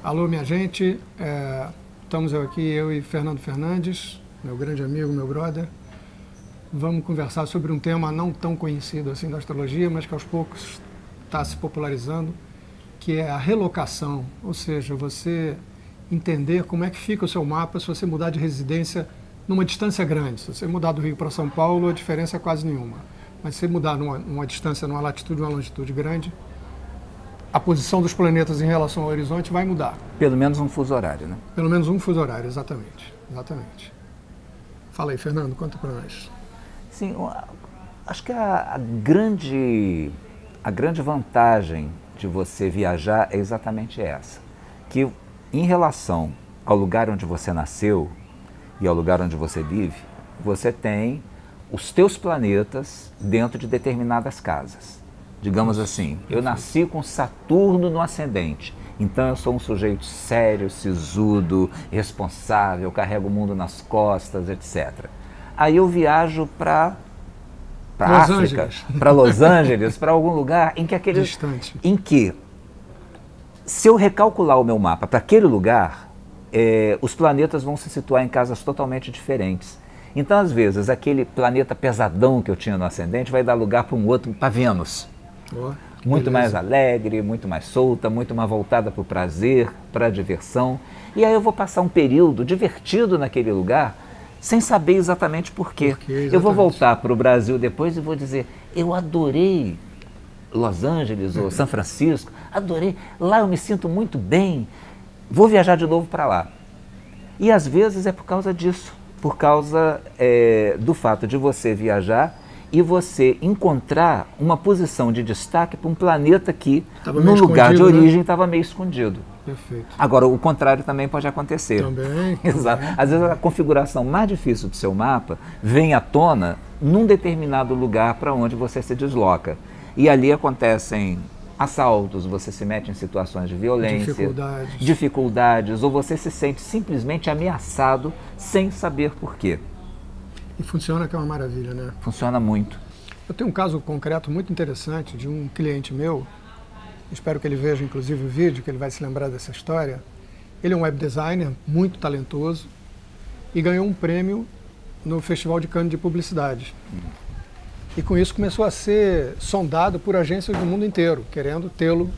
Alô, minha gente, estamos aqui, eu e Fernando Fernandes, meu grande amigo, meu brother. Vamos conversar sobre um tema não tão conhecido assim da astrologia, mas que aos poucos está se popularizando, que é a relocação, ou seja, você entender como é que fica o seu mapa se você mudar de residência numa distância grande. Se você mudar do Rio para São Paulo, a diferença é quase nenhuma. Mas se você mudar numa distância, numa latitude, numa longitude grande, a posição dos planetas em relação ao horizonte vai mudar. Pelo menos um fuso horário, né? Pelo menos um fuso horário, exatamente. Exatamente. Fala aí, Fernando, conta para nós. Sim, acho que a grande vantagem de você viajar é exatamente essa. Que em relação ao lugar onde você nasceu e ao lugar onde você vive, você tem os teus planetas dentro de determinadas casas. Digamos assim, eu nasci com Saturno no ascendente, então eu sou um sujeito sério, sisudo, responsável, carrego o mundo nas costas, etc. Aí eu viajo para África, para Los Angeles, para algum lugar em que distante. Em que, se eu recalcular o meu mapa para aquele lugar, os planetas vão se situar em casas totalmente diferentes. Então, às vezes, aquele planeta pesadão que eu tinha no ascendente vai dar lugar para um outro, para Vênus. Muito mais alegre, muito mais solta, muito mais voltada para o prazer, para a diversão. E aí eu vou passar um período divertido naquele lugar, sem saber exatamente por quê. Eu vou voltar para o Brasil depois e vou dizer, eu adorei Los Angeles ou São Francisco, adorei, lá eu me sinto muito bem, vou viajar de novo para lá. E às vezes é por causa disso, por causa do fato de você viajar e você encontrar uma posição de destaque para um planeta que, no lugar de origem, estava meio escondido. Perfeito. Agora, o contrário também pode acontecer. Também. Exato. Às vezes a configuração mais difícil do seu mapa vem à tona num determinado lugar para onde você se desloca. E ali acontecem assaltos, você se mete em situações de violência, dificuldades, ou você se sente simplesmente ameaçado sem saber por quê. E funciona que é uma maravilha, né? Funciona muito. Eu tenho um caso concreto muito interessante de um cliente meu, espero que ele veja inclusive o vídeo, que ele vai se lembrar dessa história. Ele é um web designer muito talentoso e ganhou um prêmio no Festival de Cannes de Publicidade. E com isso começou a ser sondado por agências do mundo inteiro, querendo tê-lo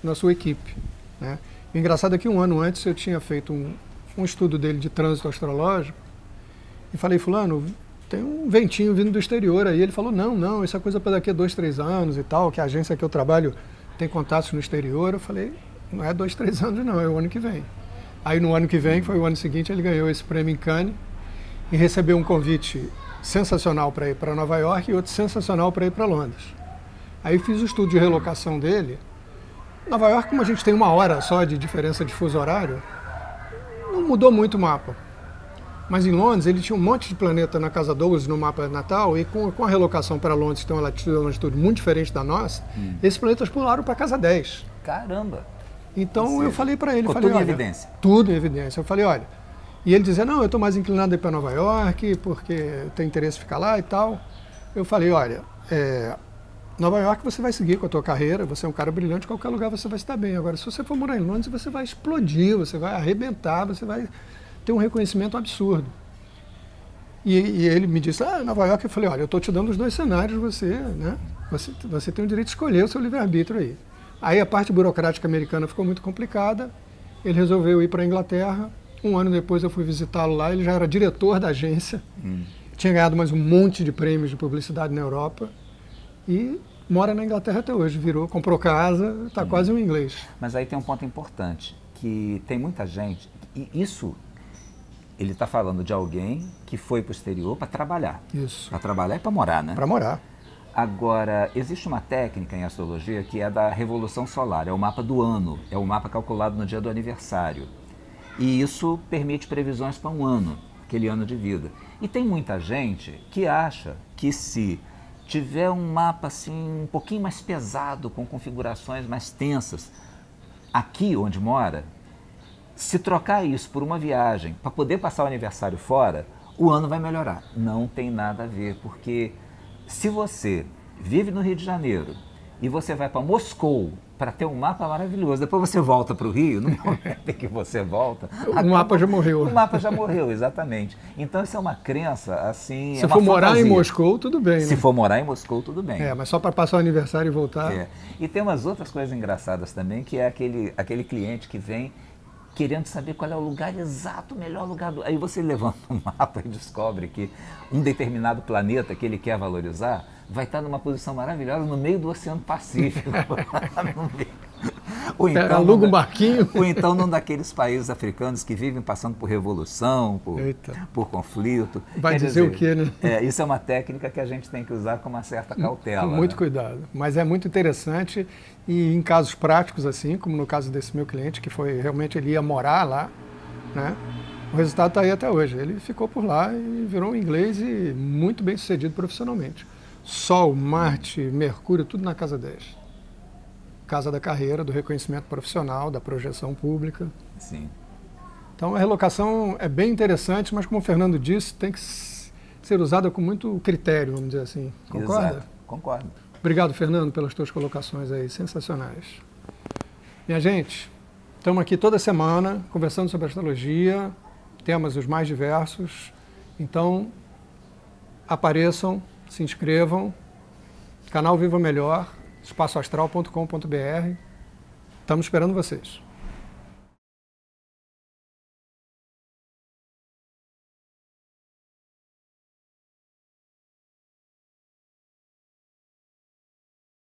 na sua equipe, né? O engraçado é que um ano antes eu tinha feito um estudo dele de trânsito astrológico e falei, fulano, tem um ventinho vindo do exterior aí. Ele falou, não, isso é coisa para daqui a 2, 3 anos e tal, que a agência que eu trabalho tem contatos no exterior. Eu falei, não é 2, 3 anos não, é o ano que vem. Aí no ano que vem, foi o ano seguinte, ele ganhou esse prêmio em Cannes e recebeu um convite sensacional para ir para Nova York e outro sensacional para ir para Londres. Aí fiz o estudo de relocação dele. Nova York, como a gente tem 1 hora só de diferença de fuso horário, não mudou muito o mapa. Mas em Londres ele tinha um monte de planeta na casa 12 no mapa natal e com a relocação para Londres, que tem uma latitude muito diferente da nossa, esses planetas pularam para a casa 10. Caramba! Então eu falei para ele, tudo em evidência. Tudo em evidência. Eu falei, olha, e ele dizia, não, eu estou mais inclinado a ir para Nova York, porque eu tenho interesse em ficar lá e tal. Eu falei, olha, Nova York você vai seguir com a tua carreira, você é um cara brilhante, em qualquer lugar você vai estar bem. Agora, se você for morar em Londres, você vai explodir, você vai arrebentar, você vai ter um reconhecimento absurdo. E ele me disse, Nova York, eu falei, olha, eu estou te dando os 2 cenários, você tem o direito de escolher o seu livre-arbítrio aí. Aí a parte burocrática americana ficou muito complicada, ele resolveu ir para a Inglaterra. 1 ano depois eu fui visitá-lo lá, ele já era diretor da agência, tinha ganhado mais um monte de prêmios de publicidade na Europa e mora na Inglaterra até hoje, comprou casa, está quase um inglês. Mas aí tem um ponto importante, que tem muita gente, e isso ele está falando de alguém que foi para o exterior para trabalhar. Isso. Para trabalhar e para morar, né? Para morar. Agora, existe uma técnica em astrologia que é da revolução solar, é o mapa do ano, é o mapa calculado no dia do aniversário. E isso permite previsões para um ano, aquele ano de vida. E tem muita gente que acha que se tiver um mapa assim um pouquinho mais pesado, com configurações mais tensas, aqui onde mora, se trocar isso por uma viagem para poder passar o aniversário fora, o ano vai melhorar. Não tem nada a ver, porque se você vive no Rio de Janeiro e você vai para Moscou para ter um mapa maravilhoso. Depois você volta para o Rio, no momento em que você volta... O mapa já morreu. O mapa já morreu, exatamente. Então isso é uma crença, assim, Se for morar em Moscou, tudo bem, né? Se for morar em Moscou, tudo bem. Mas só para passar o aniversário e voltar... E tem umas outras coisas engraçadas também, que é aquele cliente que vem querendo saber qual é o lugar exato, o melhor lugar. Aí você levanta um mapa e descobre que um determinado planeta que ele quer valorizar vai estar numa posição maravilhosa no meio do Oceano Pacífico. Ou então, aluga um barquinho. Ou então num daqueles países africanos que vivem passando por revolução, por conflito. Vai dizer o quê, né? Isso é uma técnica que a gente tem que usar com uma certa cautela. Com muito cuidado. Mas é muito interessante e em casos práticos, assim, como no caso desse meu cliente, que foi realmente ele ia morar lá, né? O resultado está aí até hoje. Ele ficou por lá e virou um inglês e muito bem sucedido profissionalmente. Sol, Marte, Mercúrio, tudo na casa 10. Casa da carreira, do reconhecimento profissional, da projeção pública. Sim. Então a relocação é bem interessante, mas como o Fernando disse, tem que ser usada com muito critério, vamos dizer assim. Concorda? Exato. Concordo. Obrigado, Fernando, pelas tuas colocações aí, sensacionais. Minha gente, estamos aqui toda semana conversando sobre astrologia, temas os mais diversos. Então, apareçam, se inscrevam, canal Viva Melhor, espaçoastral.com.br. Estamos esperando vocês.